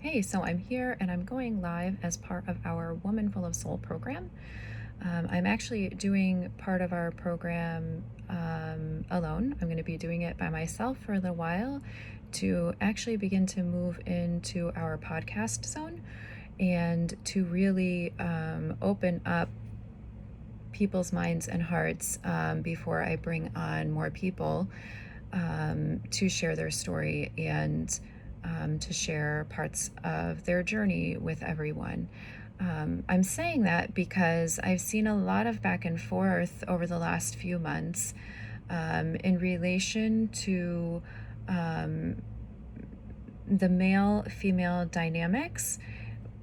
Hey, so I'm here and I'm going live as part of our Woman Full of Soul program. I'm actually doing part of our program alone. I'm going to be doing it by myself for a little while to actually begin to move into our podcast zone and to really open up people's minds and hearts before I bring on more people to share their story and to share parts of their journey with everyone. I'm saying that because I've seen a lot of back and forth over the last few months in relation to the male-female dynamics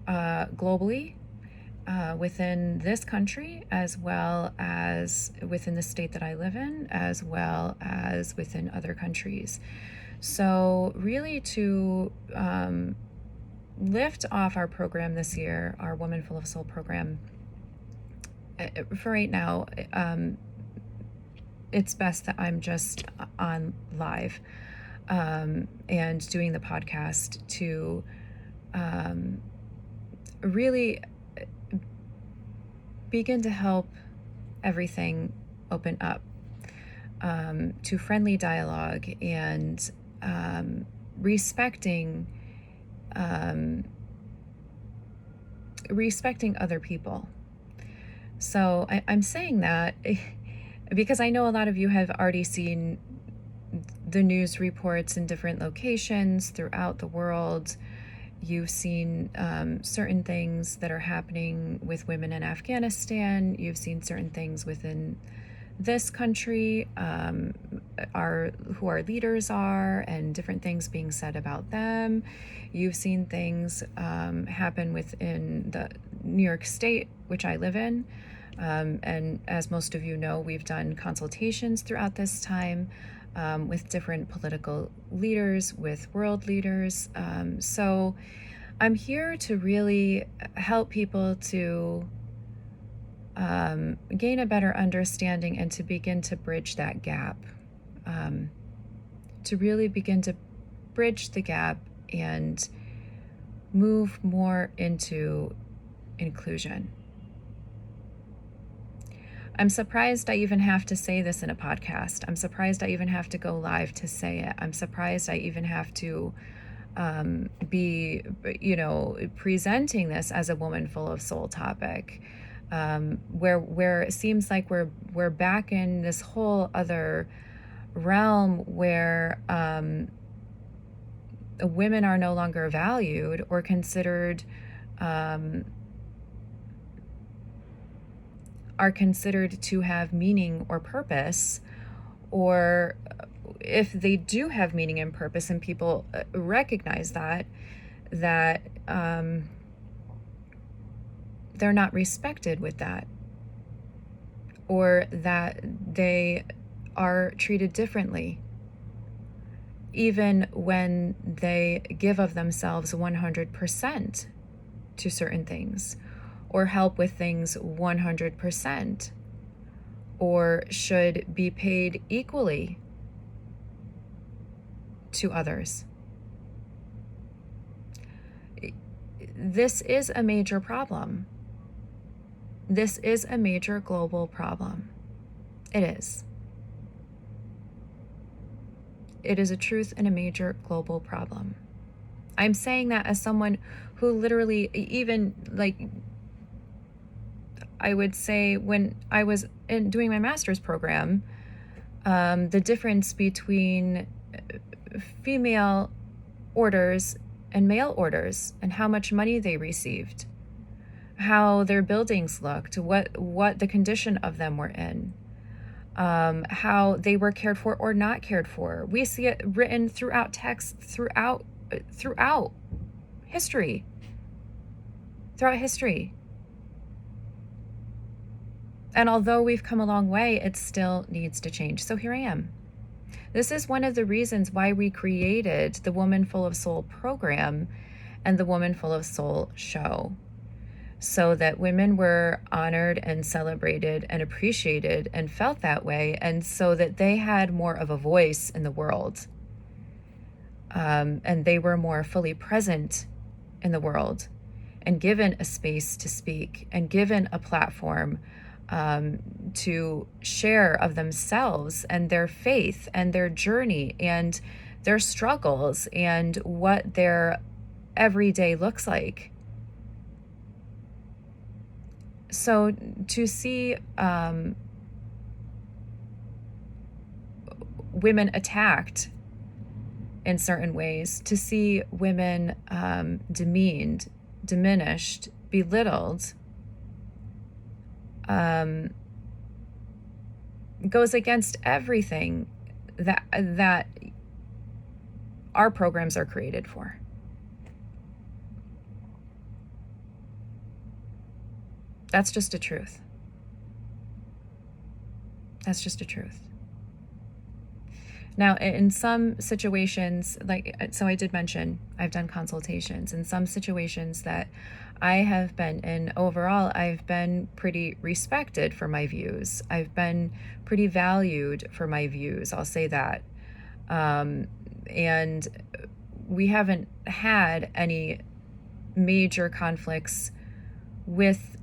globally within this country, as well as within the state that I live in, as well as within other countries. So really to lift off our program this year, our Woman Full of Soul program, for right now, it's best that I'm just on live and doing the podcast to really begin to help everything open up to friendly dialogue and respecting other people. So I'm saying that because I know a lot of you have already seen the news reports in different locations throughout the world. You've seen certain things that are happening with women in Afghanistan. You've seen certain things within this country, who our leaders are, and different things being said about them. You've seen things happen within the New York State, which I live in. And as most of you know, we've done consultations throughout this time with different political leaders, with world leaders. So I'm here to really help people to gain a better understanding and to begin to bridge that gap, to really begin to bridge the gap and move more into inclusion. I'm surprised I even have to say this in a podcast. I'm surprised I even have to go live to say it. I'm surprised I even have to be, presenting this as a Woman Full of Soul topic, where it seems like we're back in this whole other realm where women are no longer valued or considered to have meaning or purpose, or if they do have meaning and purpose and people recognize that they're not respected with that, or that they are treated differently, even when they give of themselves 100% to certain things, or help with things 100%, or should be paid equally to others. This is a major problem. This is a major global problem. It is. It is a truth and a major global problem. I'm saying that as someone who literally, even I would say when I was doing my master's program, the difference between female orders and male orders and how much money they received, how their buildings looked, what the condition of them were in, how they were cared for or not cared for. We see it written throughout text, throughout history. And although we've come a long way, it still needs to change. So here I am. This is one of the reasons why we created the Woman Full of Soul program and the Woman Full of Soul show, so that women were honored and celebrated and appreciated and felt that way, and so that they had more of a voice in the world, and they were more fully present in the world and given a space to speak and given a platform to share of themselves and their faith and their journey and their struggles and what their everyday looks like. So to see women attacked in certain ways, to see women demeaned, diminished, belittled, goes against everything that our programs are created for. That's just a truth. That's just a truth. Now, in some situations, so I did mention I've done consultations. In some situations that I have been in, overall, I've been pretty respected for my views. I've been pretty valued for my views. I'll say that. And we haven't had any major conflicts with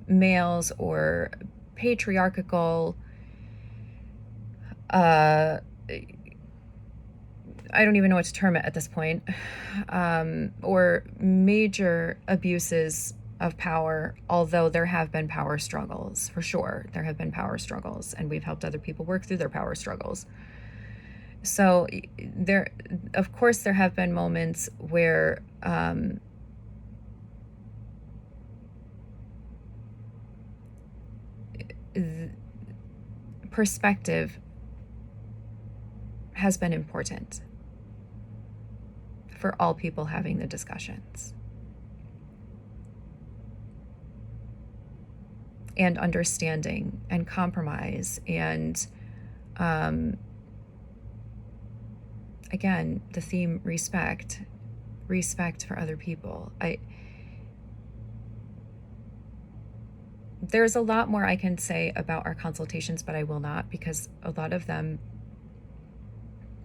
males or patriarchal, I don't even know what to term it at this point, or major abuses of power, although there have been power struggles, for sure. There have been power struggles, and we've helped other people work through their power struggles. So of course, there have been moments where perspective has been important for all people having the discussions. And understanding and compromise and, again, the theme respect for other people. There's a lot more I can say about our consultations, but I will not, because a lot of them,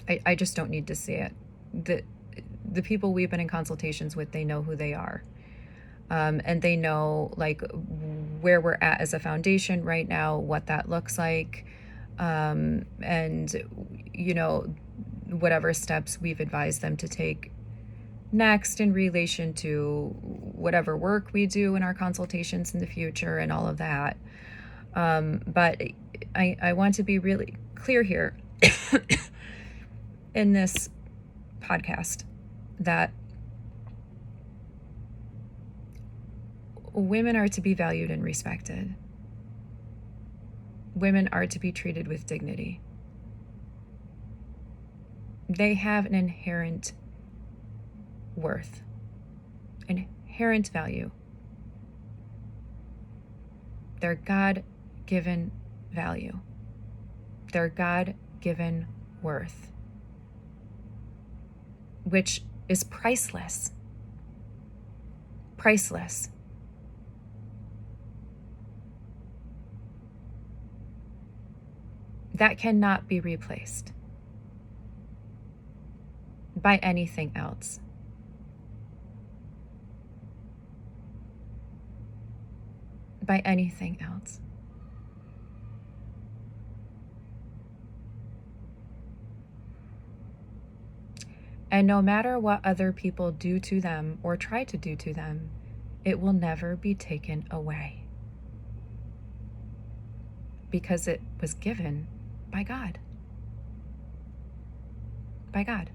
I just don't need to see it. The people we've been in consultations with, they know who they are. And they know where we're at as a foundation right now, what that looks like, and whatever steps we've advised them to take next in relation to whatever work we do in our consultations in the future and all of that. But I want to be really clear here in this podcast that women are to be valued and respected. Women are to be treated with dignity. They have an inherent worth, inherent value. Their God-given value, their God-given worth, which is priceless. Priceless. That cannot be replaced by anything else. By anything else. And no matter what other people do to them or try to do to them, it will never be taken away. Because it was given by God. By God.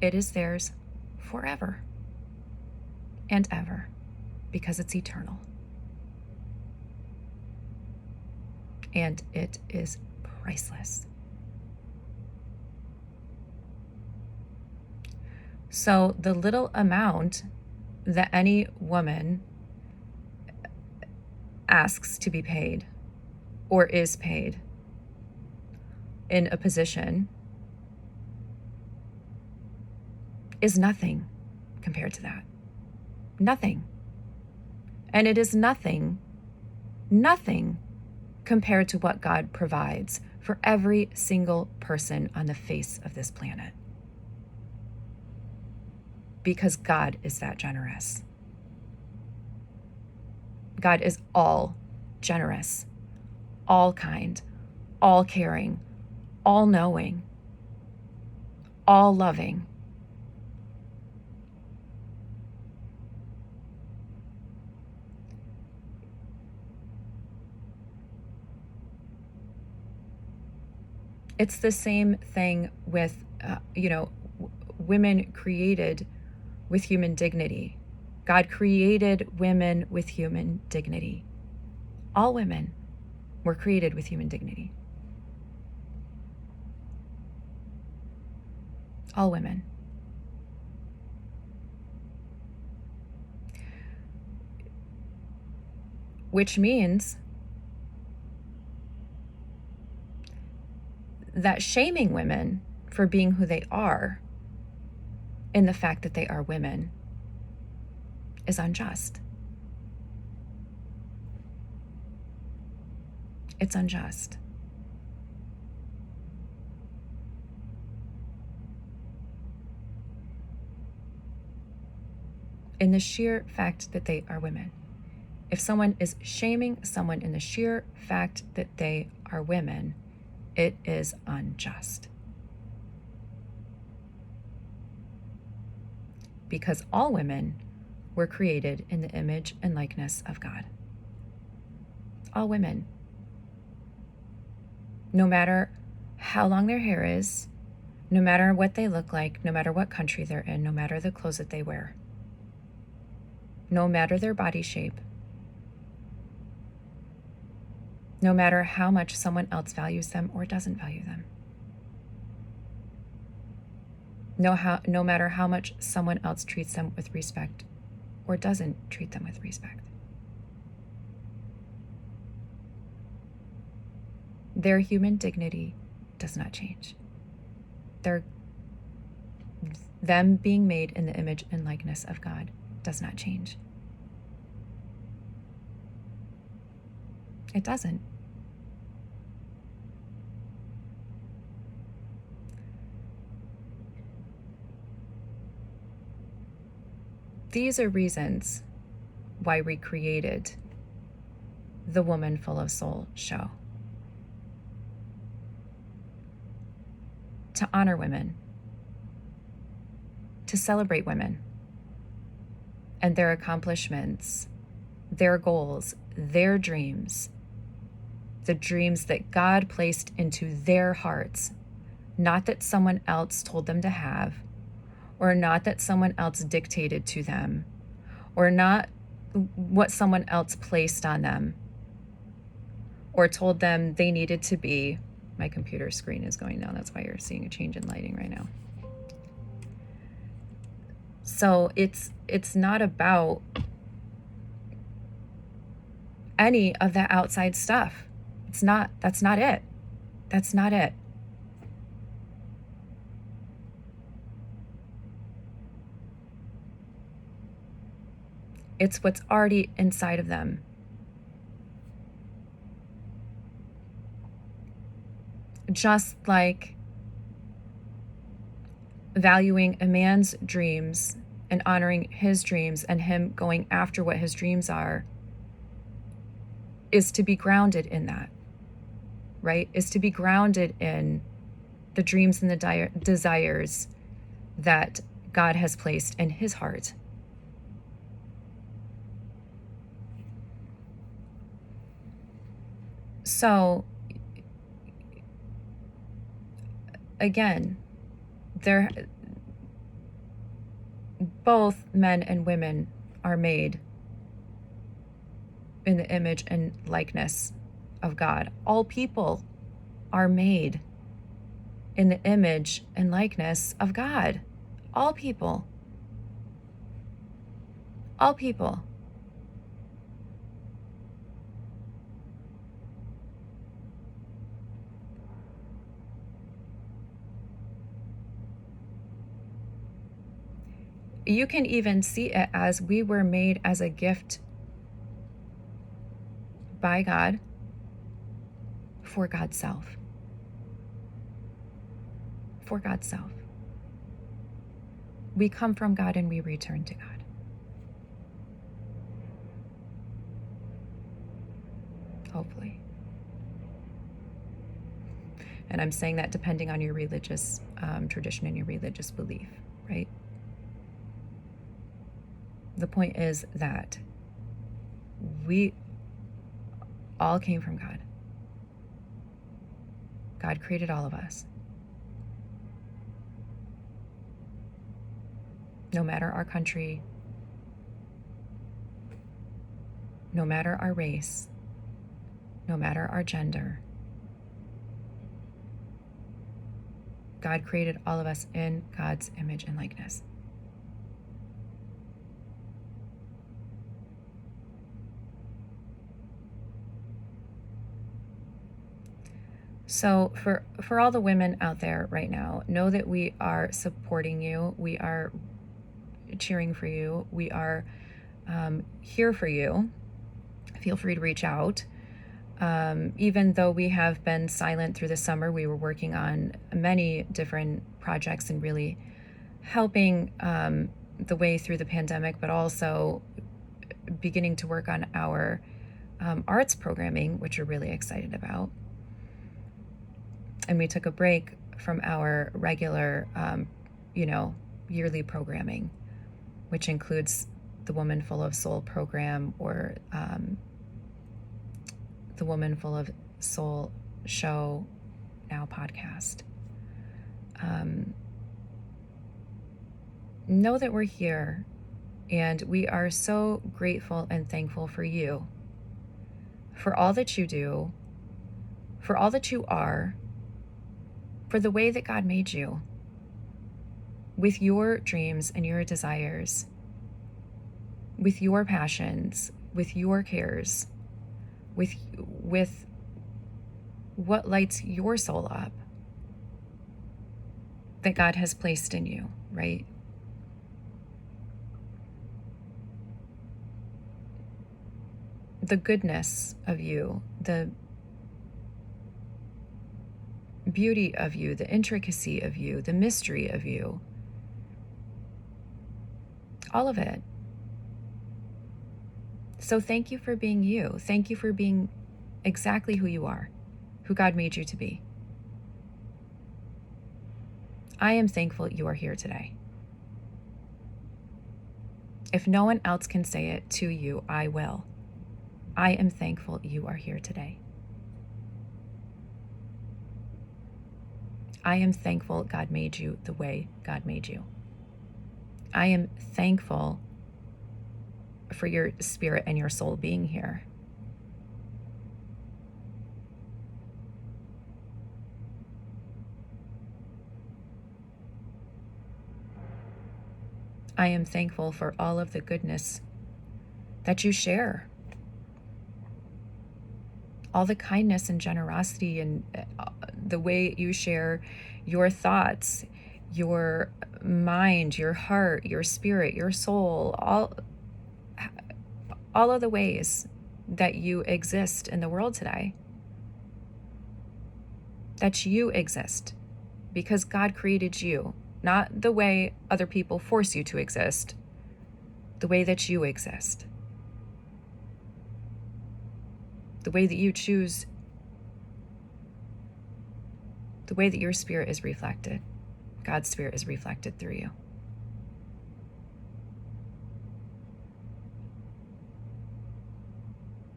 It is theirs forever and ever, because it's eternal. And it is priceless. So the little amount that any woman asks to be paid or is paid in a position is nothing compared to that. Nothing. And it is nothing compared to what God provides for every single person on the face of this planet. Because God is that generous. God is all generous, all kind, all caring, all knowing, all loving. It's the same thing with, women created with human dignity. God created women with human dignity. All women were created with human dignity. All women. Which means that shaming women for being who they are in the fact that they are women is unjust. It's unjust. In the sheer fact that they are women. If someone is shaming someone in the sheer fact that they are women, it is unjust. Because all women were created in the image and likeness of God. All women. No matter how long their hair is, no matter what they look like, no matter what country they're in, no matter the clothes that they wear, no matter their body shape, no matter how much someone else values them or doesn't value them. No matter how much someone else treats them with respect or doesn't treat them with respect. Their human dignity does not change. Them being made in the image and likeness of God does not change. It doesn't. These are reasons why we created the Woman Full of Soul show. To honor women, to celebrate women and their accomplishments, their goals, their dreams, the dreams that God placed into their hearts, not that someone else told them to have, or not that someone else dictated to them, or not what someone else placed on them, or told them they needed to be. My computer screen is going down. That's why you're seeing a change in lighting right now. So it's not about any of that outside stuff. That's not it. That's not it. It's what's already inside of them. Just like valuing a man's dreams and honoring his dreams and him going after what his dreams are is to be grounded in that, right? Is to be grounded in the dreams and the desires that God has placed in his heart. So, again, both men and women are made in the image and likeness of God. All people are made in the image and likeness of God. All people. All people. You can even see it as we were made as a gift by God for God's self. For God's self. We come from God and we return to God. Hopefully. And I'm saying that depending on your religious tradition and your religious belief, right? The point is that we all came from God. God created all of us. No matter our country, no matter our race, no matter our gender, God created all of us in God's image and likeness. So for all the women out there right now, know that we are supporting you. We are cheering for you. We are here for you. Feel free to reach out. Even though we have been silent through the summer, we were working on many different projects and really helping the way through the pandemic, but also beginning to work on our arts programming, which we're really excited about. And we took a break from our regular, yearly programming, which includes the Woman Full of Soul program or the Woman Full of Soul show, now podcast. Know that we're here, and we are so grateful and thankful for you, for all that you do, for all that you are, for the way that God made you, with your dreams and your desires, with your passions, with your cares, with what lights your soul up that God has placed in you, right? The goodness of you, the beauty of you, the intricacy of you, the mystery of you, all of it. So thank you for being you. Thank you for being exactly who you are, who God made you to be. I am thankful you are here today. If no one else can say it to you, I will. I am thankful you are here today. I am thankful God made you the way God made you. I am thankful for your spirit and your soul being here. I am thankful for all of the goodness that you share. All the kindness and generosity and the way you share your thoughts, your mind, your heart, your spirit, your soul, all of the ways that you exist in the world today. That you exist because God created you, not the way other people force you to exist, the way that you exist. The way that you choose, the way that your spirit is reflected, God's spirit is reflected through you.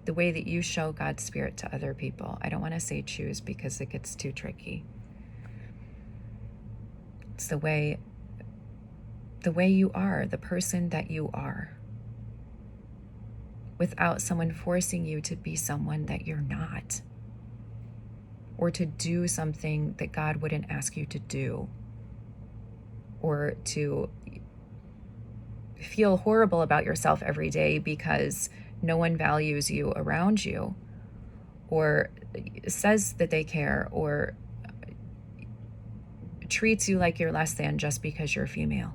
The way that you show God's spirit to other people. I don't want to say choose because it gets too tricky. It's the way you are, the person that you are, without someone forcing you to be someone that you're not, or to do something that God wouldn't ask you to do, or to feel horrible about yourself every day because no one values you around you, or says that they care, or treats you like you're less than just because you're female.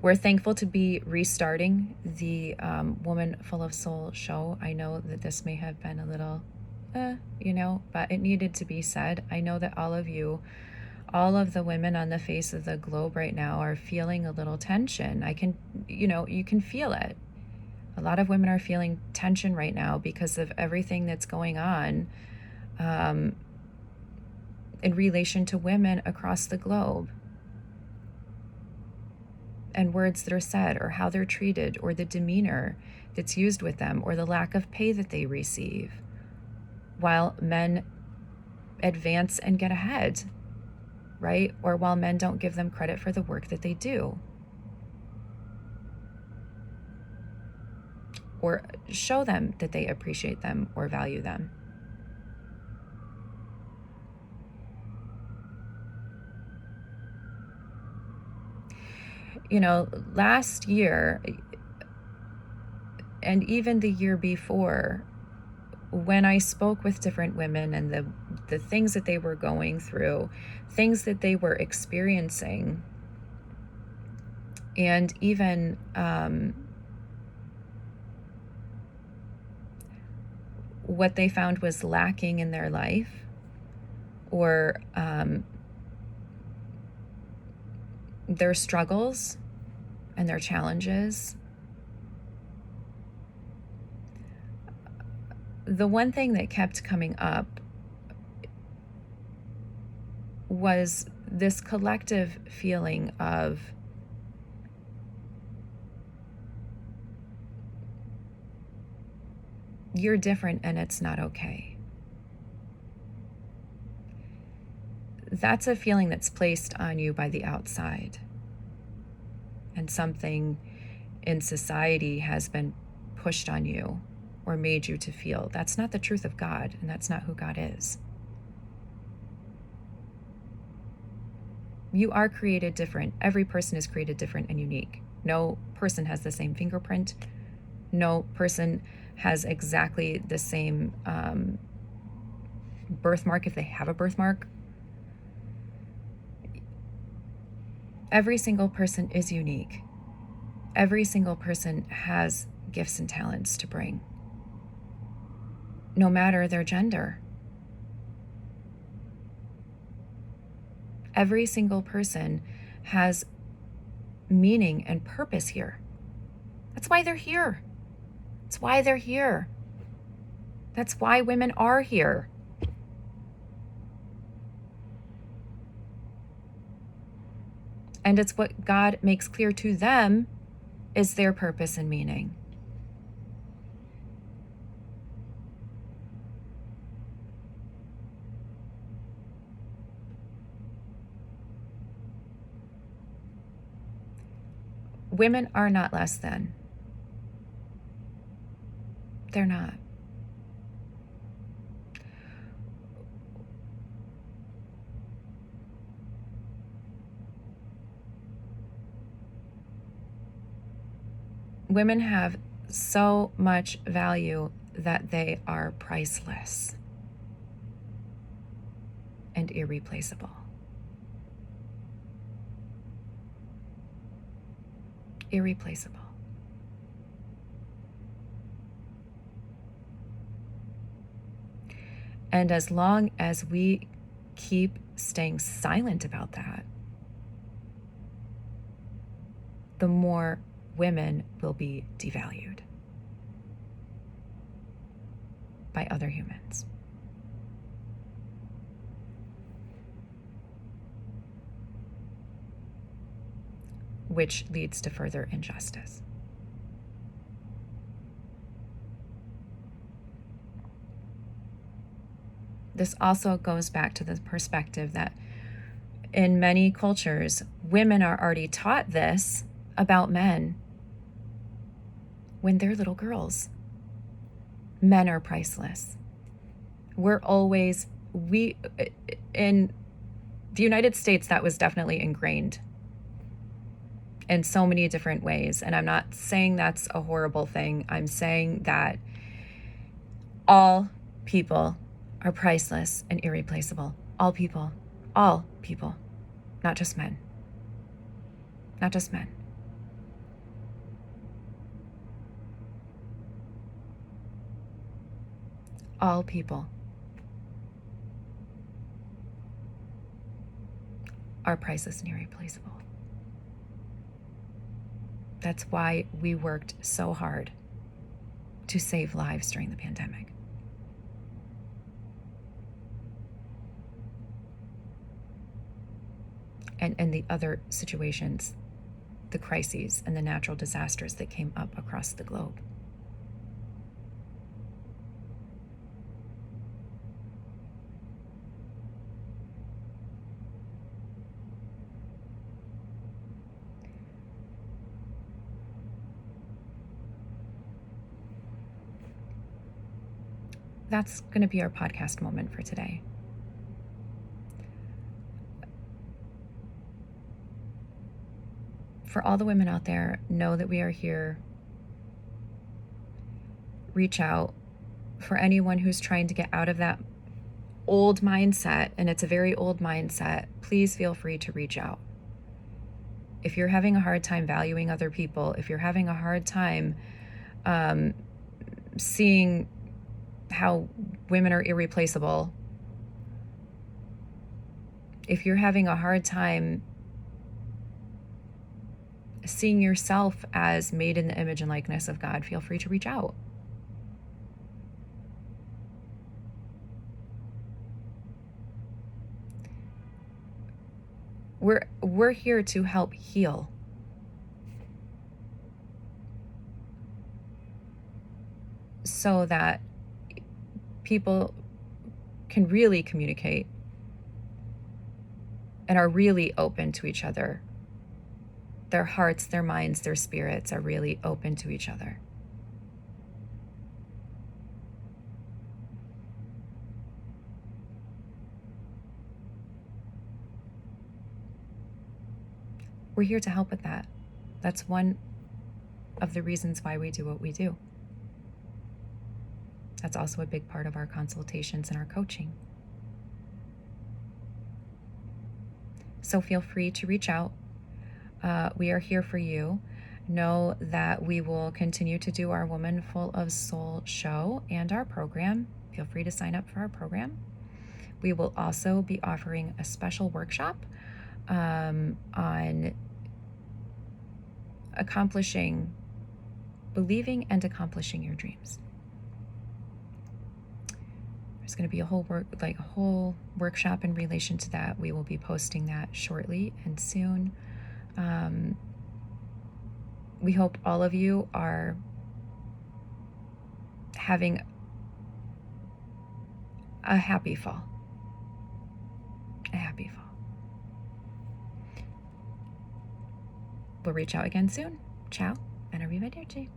We're thankful to be restarting the Woman Full of Soul show. I know that this may have been a little, but it needed to be said. I know that all of you, all of the women on the face of the globe right now are feeling a little tension. You can feel it. A lot of women are feeling tension right now because of everything that's going on in relation to women across the globe. And words that are said, or how they're treated, or the demeanor that's used with them, or the lack of pay that they receive, while men advance and get ahead, right? Or while men don't give them credit for the work that they do, or show them that they appreciate them or value them. Last year, and even the year before, when I spoke with different women and the things that they were going through, things that they were experiencing, and even what they found was lacking in their life, or their struggles and their challenges, the one thing that kept coming up was this collective feeling of you're different and it's not okay. That's a feeling that's placed on you by the outside, and something in society has been pushed on you or made you to feel. That's not the truth of God, and that's not who God is. You are created different. Every person is created different and unique. No person has the same fingerprint. No person has exactly the same birthmark if they have a birthmark. Every single person is unique. Every single person has gifts and talents to bring, no matter their gender. Every single person has meaning and purpose here. That's why they're here. That's why they're here. That's why women are here. And it's what God makes clear to them is their purpose and meaning. Women are not less than. They're not. Women have so much value that they are priceless and irreplaceable. Irreplaceable. And as long as we keep staying silent about that, the more women will be devalued by other humans. Which leads to further injustice. This also goes back to the perspective that in many cultures, women are already taught this about men when they're little girls. Men are priceless. In the United States, that was definitely ingrained in so many different ways. And I'm not saying that's a horrible thing. I'm saying that all people are priceless and irreplaceable. All people, not just men. Not just men. all people are priceless and irreplaceable. That's why we worked so hard to save lives during the pandemic. And the other situations, the crises and the natural disasters that came up across the globe. That's going to be our podcast moment for today. For all the women out there, know that we are here. Reach out. For anyone who's trying to get out of that old mindset, and it's a very old mindset, please feel free to reach out. If you're having a hard time valuing other people, if you're having a hard time seeing how women are irreplaceable, if you're having a hard time seeing yourself as made in the image and likeness of God, feel free to reach out. We're here to help heal. So that people can really communicate and are really open to each other. Their hearts, their minds, their spirits are really open to each other. We're here to help with that. That's one of the reasons why we do what we do. That's also a big part of our consultations and our coaching. So feel free to reach out. We are here for you. Know that we will continue to do our Woman Full of Soul show and our program. Feel free to sign up for our program. We will also be offering a special workshop on believing and accomplishing your dreams. There's going to be a whole workshop in relation to that. We will be posting that shortly and soon. We hope all of you are having a happy fall. A happy fall. We'll reach out again soon. Ciao, and arrivederci.